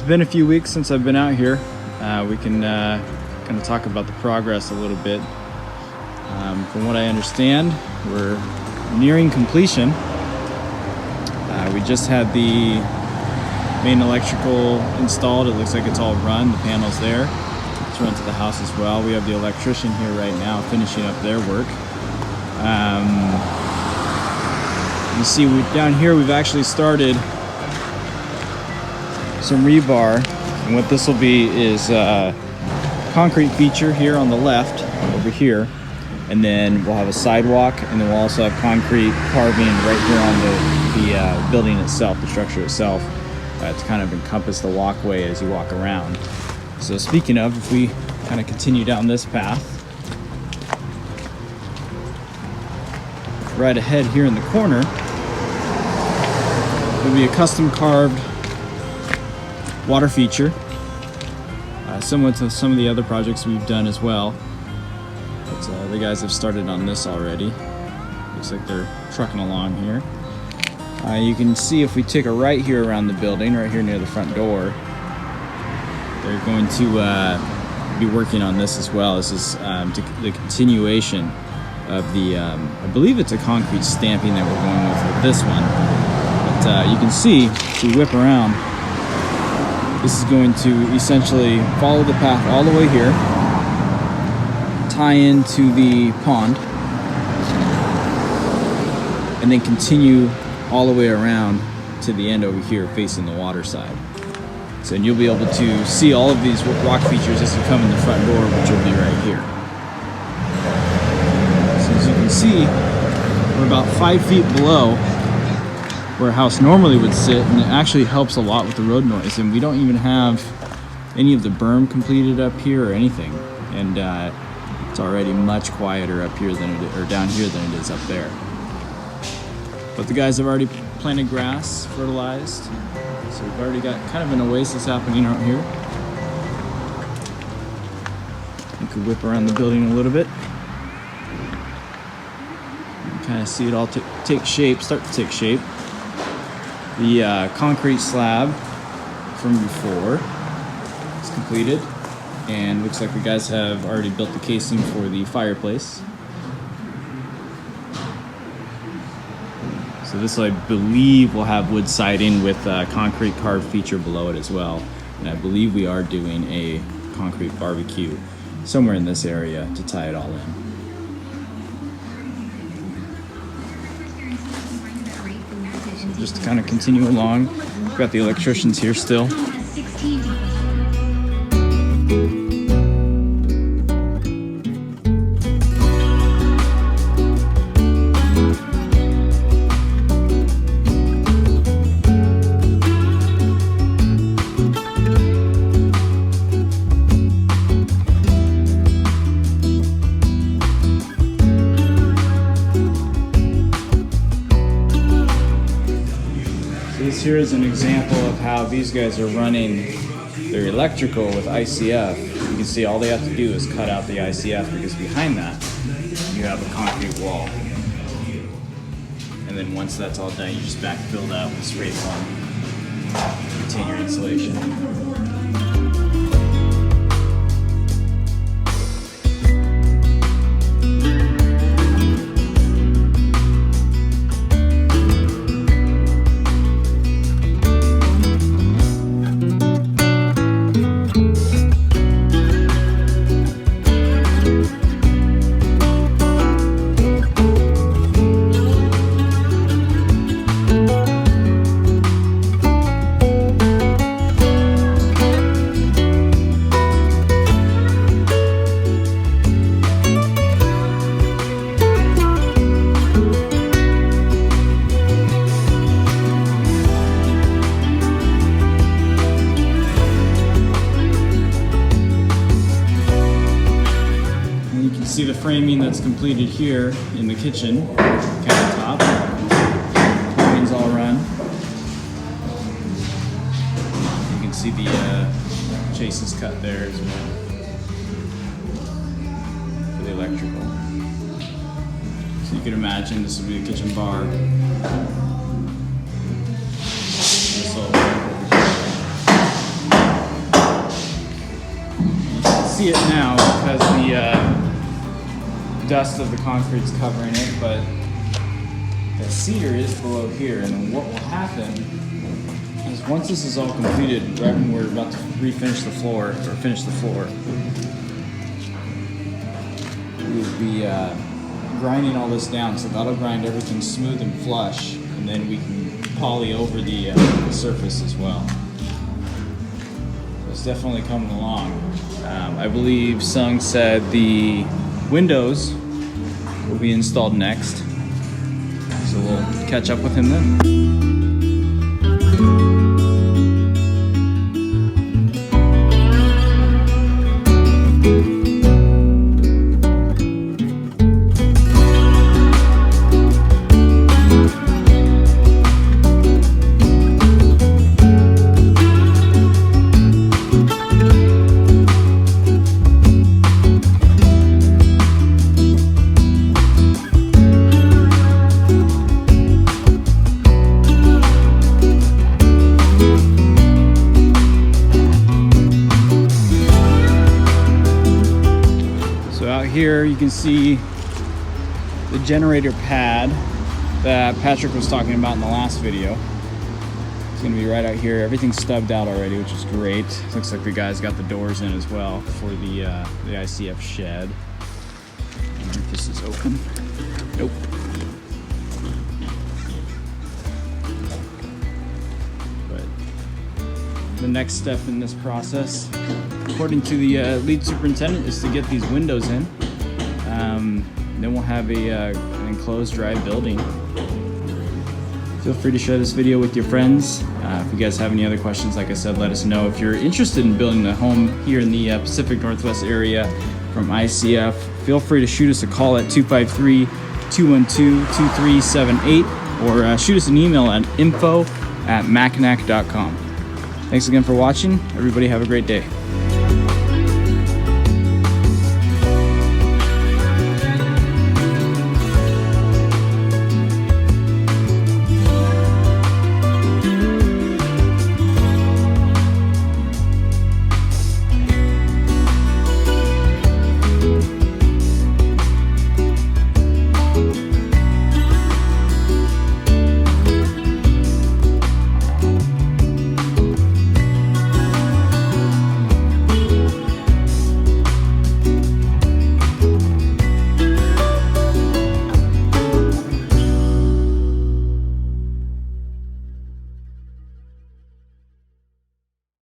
It's been a few weeks since I've been out here. We can kind of talk about the progress a little bit. From what I understand, we're nearing completion. We just had the main electrical installed. It looks like it's all run. The panel's there. It's run to the house as well. We have the electrician here right now finishing up their work. You see, down here we've actually started some rebar, and what this will be is a concrete feature here on the left over here, and then we'll have a sidewalk, and then we'll also have concrete carving right here on the building itself, the structure itself, to kind of encompass the walkway as you walk around. So speaking of, if we kind of continue down this path, right ahead here in the corner will be a custom carved water feature, similar to some of the other projects we've done as well. But the guys have started on this already. Looks like they're trucking along here. You can see if we take a right here around the building, right here near the front door, they're going to be working on this as well. This is the continuation of the, I believe it's a concrete stamping that we're going with this one. But you can see, if we whip around, this is going to essentially follow the path all the way here, tie into the pond, and then continue all the way around to the end over here facing the water side. So and you'll be able to see all of these rock features as you come in the front door, which will be right here. So as you can see, we're about 5 feet below where a house normally would sit, and it actually helps a lot with the road noise. And we don't even have any of the berm completed up here or anything, and it's already much quieter up here than or down here than it is up there. But the guys have already planted grass, fertilized, so we've already got kind of an oasis happening out here. You could whip around the building a little bit. You can kind of see it all take shape, start to take shape. The concrete slab from before is completed, and looks like the guys have already built the casing for the fireplace. So this, I believe, will have wood siding with a concrete carved feature below it as well. And I believe we are doing a concrete barbecue somewhere in this area to tie it all in. Just to kind of continue along, we've got the electricians here still. This here is an example of how these guys are running their electrical with ICF. You can see all they have to do is cut out the ICF, because behind that you have a concrete wall. And then once that's all done, you just backfill that with spray foam. Retain your insulation. See the framing that's completed here in the kitchen countertop. Plumbing's all run. You can see the chases cut there as well for the electrical. So you can imagine this would be a kitchen bar. This all dust of the concrete's covering it, but the cedar is below here. And then what will happen is once this is all completed, right when we're about to refinish the floor, or finish the floor, we'll be grinding all this down, so that'll grind everything smooth and flush, and then we can poly over the surface as well. So it's definitely coming along. I believe Sung said the windows will be installed next, so we'll catch up with him then. Here you can see the generator pad that Patrick was talking about in the last video. It's going to be right out here. Everything's stubbed out already, which is great. Looks like the guys got the doors in as well for the ICF shed. I wonder if this is open. Nope. But the next step in this process, according to the lead superintendent, is to get these windows in. Then we'll have an enclosed, dry building. Feel free to share this video with your friends. If you guys have any other questions, like I said, let us know. If you're interested in building a home here in the Pacific Northwest area from ICF, feel free to shoot us a call at 253-212-2378 or shoot us an email at info@macnak.com. Thanks again for watching. Everybody have a great day.